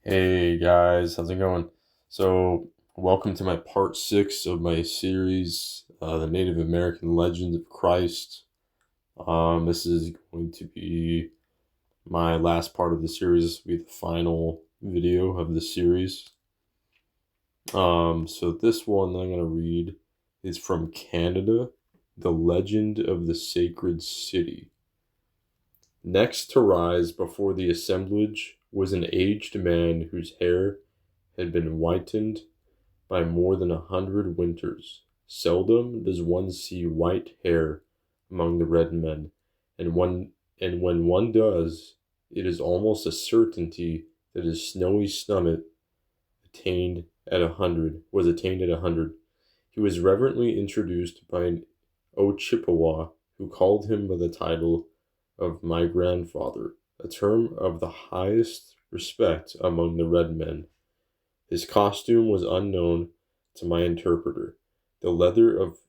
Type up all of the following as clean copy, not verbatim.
Hey guys, how's it going? Welcome to my part six of my series, The Native American Legends of Christ. This is going to be my last part of the series. This will be the final video of the series. This one that I'm going to read is from Canada, The Legend of the Sacred City. Next to rise before the assemblage was an aged man whose hair had been whitened by more than 100 winters. Seldom does one see white hair among the red men, and when one does, it is almost a certainty that his snowy summit was attained at 100. He was reverently introduced by an Ojibwa who called him by the title of my grandfather, a term of the highest respect among the red men. His costume was unknown to my interpreter. The leather of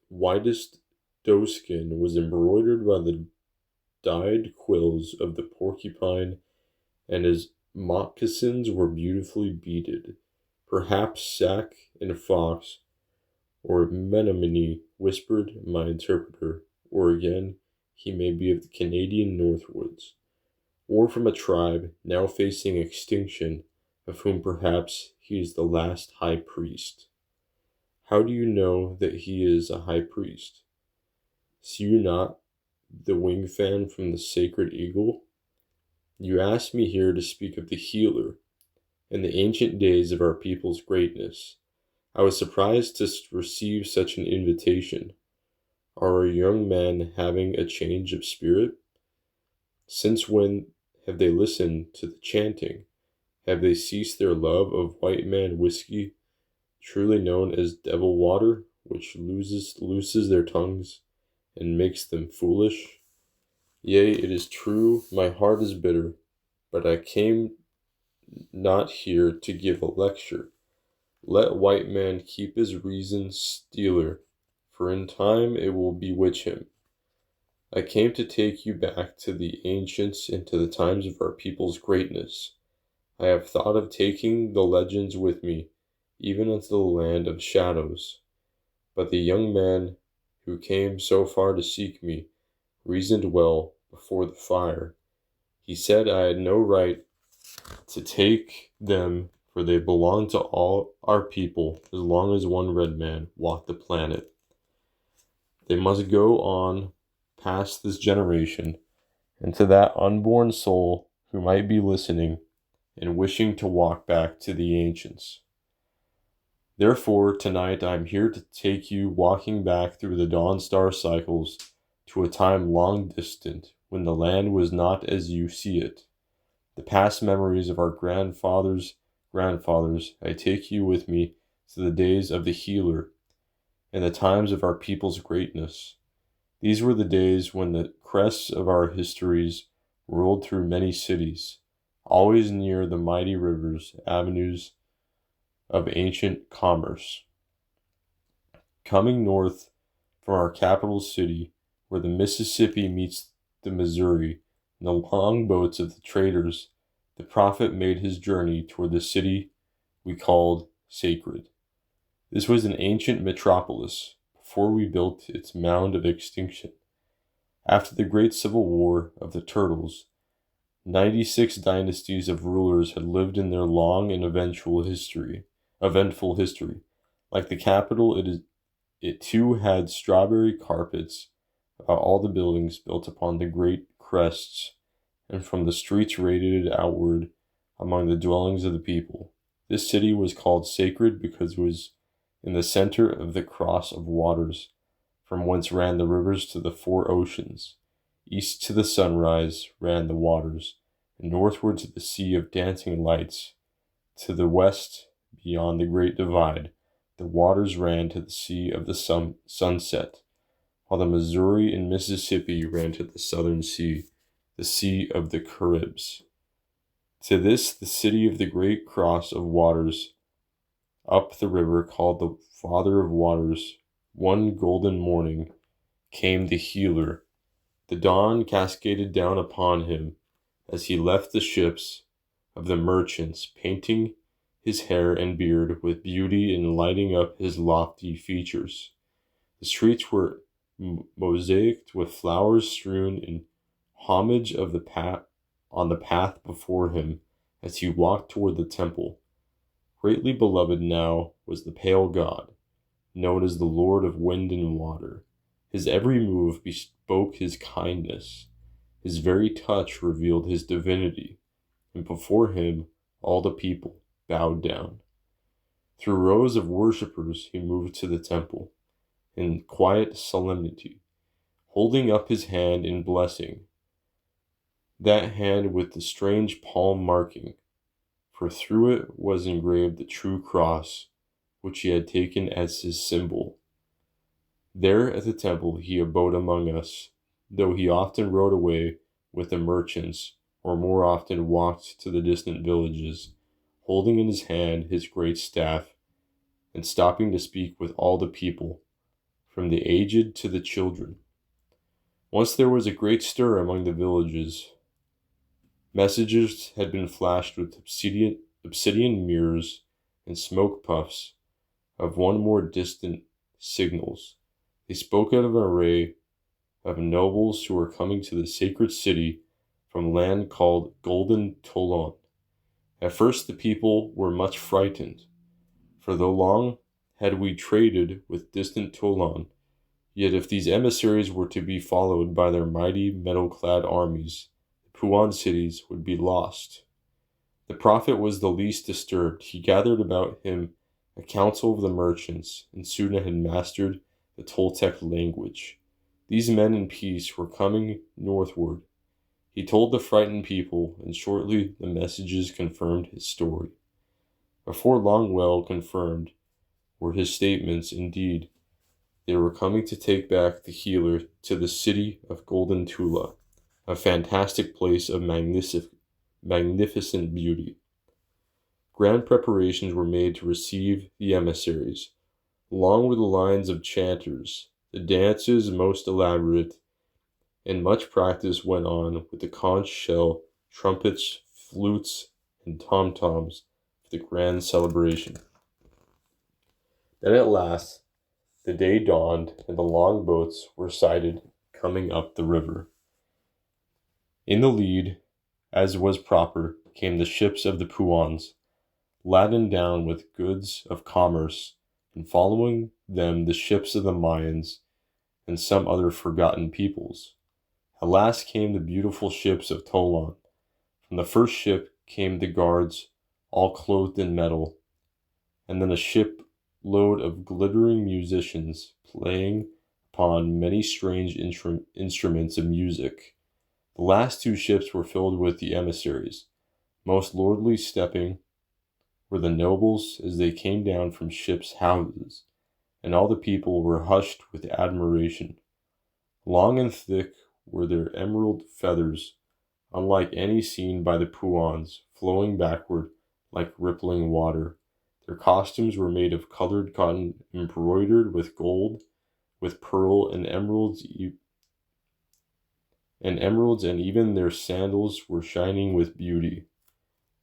whitest doeskin was embroidered by the dyed quills of the porcupine, and his moccasins were beautifully beaded. Perhaps Sac and Fox or Menominee, whispered my interpreter, or again, he may be of the Canadian Northwoods, or from a tribe now facing extinction, of whom perhaps he is the last high priest. How do you know that he is a high priest? See you not the wing fan from the sacred eagle? You ask me here to speak of the healer and the ancient days of our people's greatness. I was surprised to receive such an invitation. Are our young men having a change of spirit? Since when have they listened to the chanting? Have they ceased their love of white man whiskey, truly known as devil water, which looses their tongues and makes them foolish? Yea, it is true, my heart is bitter, but I came not here to give a lecture. Let white man keep his reason stealer, for in time it will bewitch him. I came to take you back to the ancients and to the times of our people's greatness. I have thought of taking the legends with me, even unto the land of shadows. But the young man who came so far to seek me reasoned well before the fire. He said I had no right to take them, for they belonged to all our people as long as one red man walked the planet. They must go on past this generation, and to that unborn soul who might be listening and wishing to walk back to the ancients. Therefore, tonight I am here to take you walking back through the dawn star cycles to a time long distant when the land was not as you see it. The past memories of our grandfathers, I take you with me to the days of the healer and the times of our people's greatness. These were the days when the crests of our histories rolled through many cities, always near the mighty rivers, avenues of ancient commerce. Coming north from our capital city, where the Mississippi meets the Missouri, in the long boats of the traders, the prophet made his journey toward the city we called sacred. This was an ancient metropolis before we built its mound of extinction. After the great civil war of the Turtles, 96 dynasties of rulers had lived in their long and eventful history. Like the capital, it too had strawberry carpets about all the buildings built upon the great crests, and from the streets radiated outward among the dwellings of the people. This city was called sacred because it was in the center of the cross of waters, from whence ran the rivers to the four oceans. East to the sunrise ran the waters, and northward to the sea of dancing lights. To the west, beyond the great divide, the waters ran to the sea of the sunset, while the Missouri and Mississippi ran to the southern sea, the Sea of the Caribs. To this, the city of the great cross of waters, up the river called the Father of Waters, one golden morning came the healer. The dawn cascaded down upon him as he left the ships of the merchants, painting his hair and beard with beauty and lighting up his lofty features. The streets were mosaicked with flowers strewn in homage of the on the path before him as he walked toward the temple. Greatly beloved now was the pale god, known as the Lord of Wind and Water. His every move bespoke his kindness. His very touch revealed his divinity, and before him all the people bowed down. Through rows of worshippers he moved to the temple, in quiet solemnity, holding up his hand in blessing, that hand with the strange palm marking, for through it was engraved the true cross, which he had taken as his symbol. There at the temple he abode among us, though he often rode away with the merchants, or more often walked to the distant villages, holding in his hand his great staff, and stopping to speak with all the people, from the aged to the children. Once there was a great stir among the villages. Messages had been flashed with obsidian mirrors and smoke puffs of one more distant signals. They spoke of an array of nobles who were coming to the sacred city from land called Golden Toulon. At first the people were much frightened, for though long had we traded with distant Toulon, yet if these emissaries were to be followed by their mighty metal-clad armies, the Puan cities would be lost. The prophet was the least disturbed. He gathered about him a council of the merchants, and soon had mastered the Toltec language. These men in peace were coming northward. He told the frightened people, and shortly the messages confirmed his story. Before long, well confirmed were his statements. Indeed, they were coming to take back the healer to the city of Golden Tula, a fantastic place of magnificent beauty. Grand preparations were made to receive the emissaries. Long were the lines of chanters, the dances most elaborate, and much practice went on with the conch shell, trumpets, flutes, and tom-toms for the grand celebration. Then at last the day dawned, and the long boats were sighted coming up the river. In the lead, as was proper, came the ships of the Puans, laden down with goods of commerce, and following them the ships of the Mayans and some other forgotten peoples. At last came the beautiful ships of Toulon. From the first ship came the guards, all clothed in metal, and then a shipload of glittering musicians playing upon many strange instruments of music. The last two ships were filled with the emissaries. Most lordly stepping were the nobles as they came down from ships' houses, and all the people were hushed with admiration. Long and thick were their emerald feathers, unlike any seen by the Puans, flowing backward like rippling water. Their costumes were made of colored cotton embroidered with gold, with pearl and emeralds, and even their sandals were shining with beauty.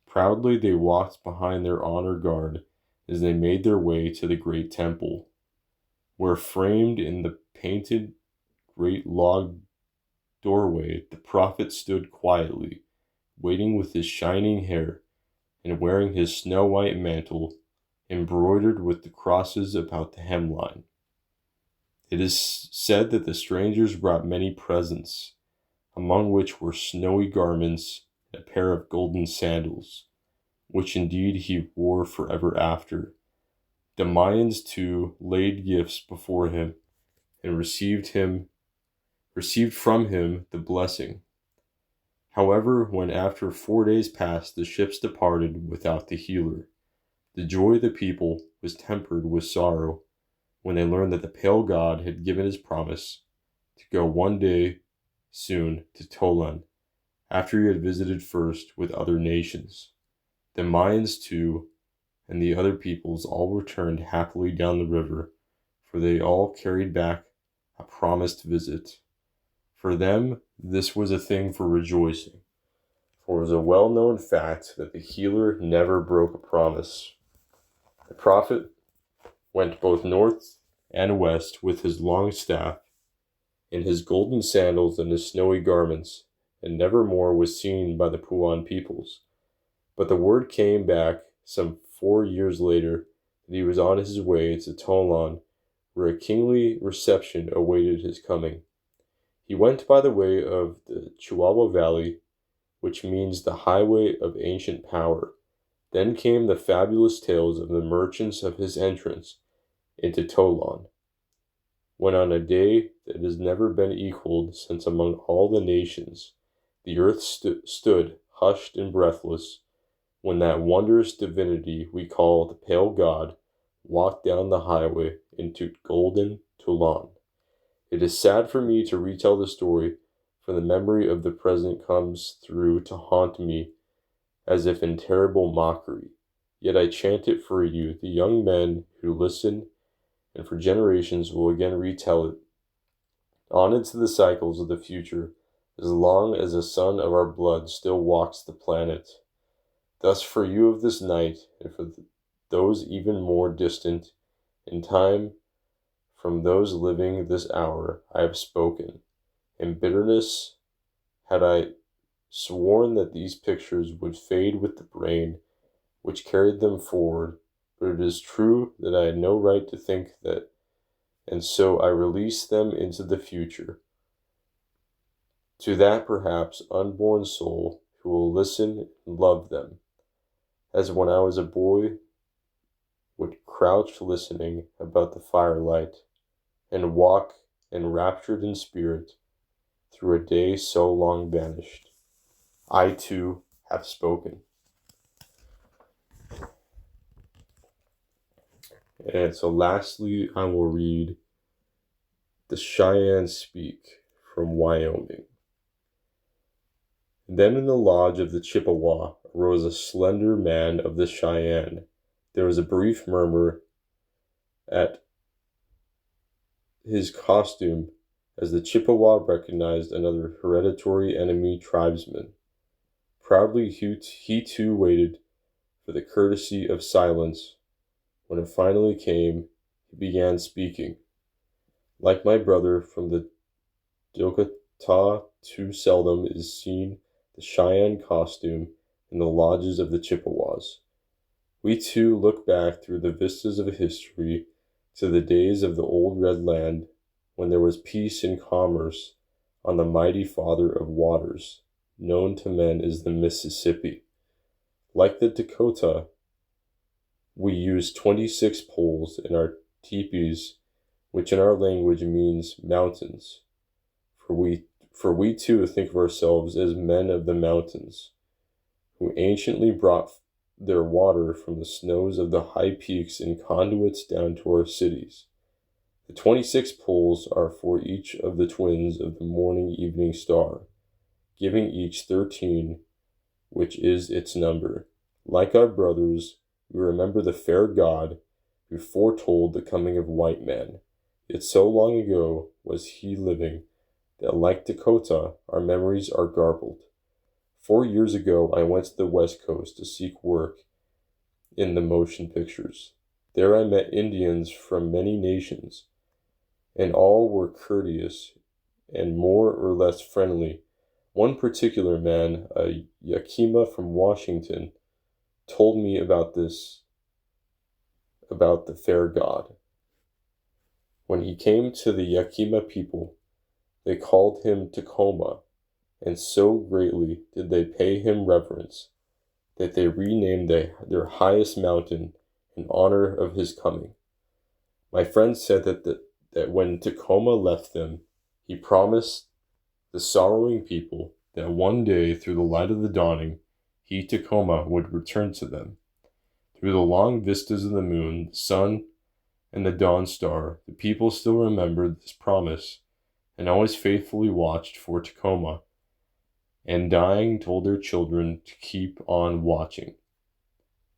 Proudly they walked behind their honor guard as they made their way to the great temple, where framed in the painted great log doorway the prophet stood quietly, waiting with his shining hair and wearing his snow-white mantle embroidered with the crosses about the hemline. It is said that the strangers brought many presents, among which were snowy garments and a pair of golden sandals, which indeed he wore forever after. The Mayans too laid gifts before him and received from him the blessing. However, when after 4 days passed the ships departed without the healer, the joy of the people was tempered with sorrow when they learned that the pale god had given his promise to go one day soon to Toulon, after he had visited first with other nations. The Mayans too, and the other peoples all returned happily down the river, for they all carried back a promised visit. For them this was a thing for rejoicing, for it was a well-known fact that the healer never broke a promise. The prophet went both north and west with his long staff, in his golden sandals and his snowy garments, and never more was seen by the Puan peoples. But the word came back some 4 years later that he was on his way to Tolan, where a kingly reception awaited his coming. He went by the way of the Chihuahua Valley, which means the highway of ancient power. Then came the fabulous tales of the merchants of his entrance into Tolan, when on a day that has never been equaled since among all the nations, the earth stood hushed and breathless, when that wondrous divinity we call the Pale God walked down the highway into golden Tolan. It is sad for me to retell the story, for the memory of the present comes through to haunt me as if in terrible mockery. Yet I chant it for you, the young men who listen, and for generations will again retell it, on into the cycles of the future, as long as the son of our blood still walks the planet. Thus for you of this night, and for those even more distant in time from those living this hour, I have spoken. In bitterness had I sworn that these pictures would fade with the brain which carried them forward, but it is true that I had no right to think that, and so I release them into the future, to that perhaps unborn soul who will listen and love them, as when I was a boy would crouch listening about the firelight, and walk enraptured in spirit through a day so long vanished. I too have spoken. And so lastly, I will read The Cheyenne Speak from Wyoming. Then in the lodge of the Chippewa arose a slender man of the Cheyenne. There was a brief murmur at his costume as the Chippewa recognized another hereditary enemy tribesman. Proudly he too waited for the courtesy of silence. When it finally came, he began speaking. Like my brother from the Dokota, too seldom is seen the Cheyenne costume in the lodges of the Chippewas. We too look back through the vistas of history to the days of the old Red Land, when there was peace and commerce on the mighty father of waters, known to men as the Mississippi. Like the Dakota, we use 26 poles in our teepees, which in our language means mountains, for we too think of ourselves as men of the mountains, who anciently brought their water from the snows of the high peaks in conduits down to our cities. The 26 poles are for each of the twins of the morning-evening star, giving each 13, which is its number. Like our brothers, we remember the fair God who foretold the coming of white man. Yet so long ago was he living that, like Dakota, our memories are garbled. 4 years ago, I went to the West Coast to seek work in the motion pictures. There I met Indians from many nations, and all were courteous and more or less friendly. One particular man, a Yakima from Washington, told me about the fair God. When he came to the Yakima people, they called him Tacoma, and so greatly did they pay him reverence that they renamed their highest mountain in honor of his coming. My friend said that when Tacoma left them, he promised the sorrowing people that one day, through the light of the dawning, he, Tacoma, would return to them. Through the long vistas of the moon, the sun, and the dawn star, the people still remembered this promise, and always faithfully watched for Tacoma, and dying told their children to keep on watching.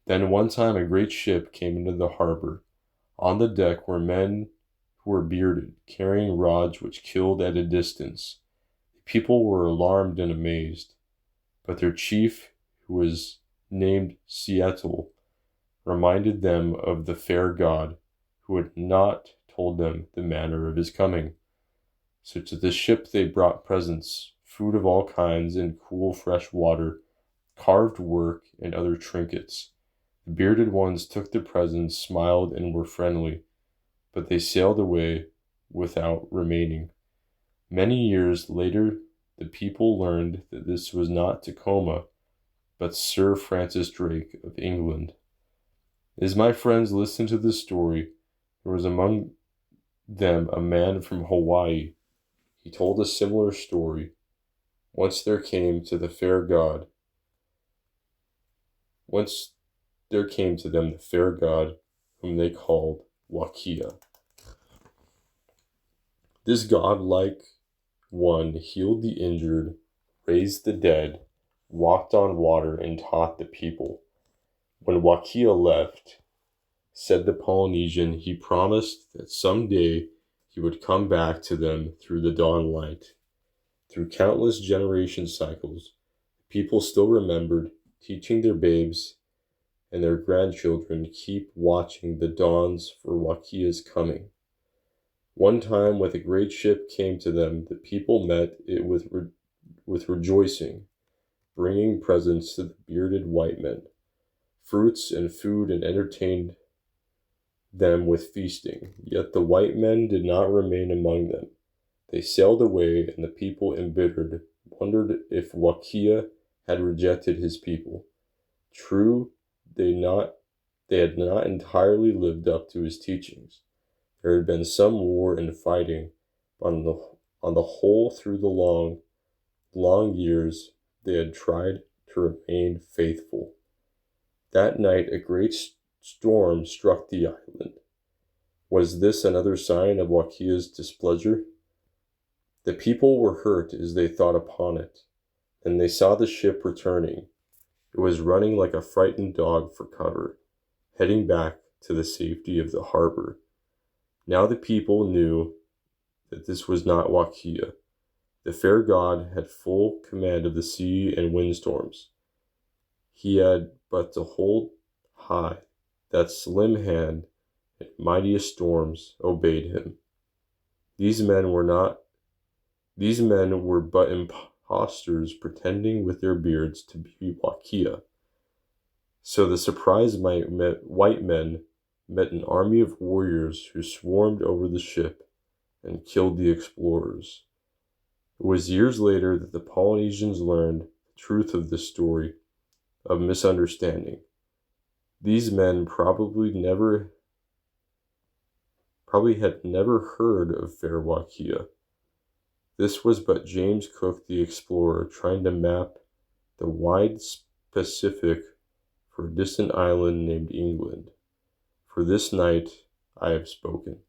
Then one time a great ship came into the harbor. On the deck were men who were bearded, carrying rods which killed at a distance. The people were alarmed and amazed. But their chief, who was named Seattle, reminded them of the fair god, who had not told them the manner of his coming. So to the ship they brought presents, food of all kinds, and cool fresh water, carved work, and other trinkets. The bearded ones took the presents, smiled, and were friendly, but they sailed away without remaining. Many years later, the people learned that this was not Tacoma, but Sir Francis Drake of England. As my friends listened to this story, there was among them a man from Hawaii. He told a similar story. Once there came to them the fair god whom they called Wakia. This godlike one healed the injured, raised the dead, walked on water, and taught the people. When Wakia left, said the Polynesian, he promised that someday he would come back to them through the dawn light. Through countless generation cycles, people still remembered, teaching their babes and their grandchildren to keep watching the dawns for Wakia's coming. One time, when a great ship came to them, the people met it with rejoicing, bringing presents to the bearded white men, fruits and food, and entertained them with feasting. Yet the white men did not remain among them. They sailed away, and the people, embittered, wondered if Wakia had rejected his people. True, they had not entirely lived up to his teachings. There had been some war and fighting, but on the whole, through the long years, they had tried to remain faithful. That night, a great storm struck the island. Was this another sign of Wakia's displeasure? The people were hurt as they thought upon it, and they saw the ship returning. It was running like a frightened dog for cover, heading back to the safety of the harbor. Now the people knew that this was not Wakia. The fair god had full command of the sea and windstorms. He had but to hold high that slim hand, and mightiest storms obeyed him. These men were but impostors pretending with their beards to be Wakia. So the surprised white men met an army of warriors who swarmed over the ship and killed the explorers. It was years later that the Polynesians learned the truth of this story of misunderstanding. These men probably had never heard of fair Wakia. This was but James Cook the explorer trying to map the wide Pacific for a distant island named England. For this night I have spoken.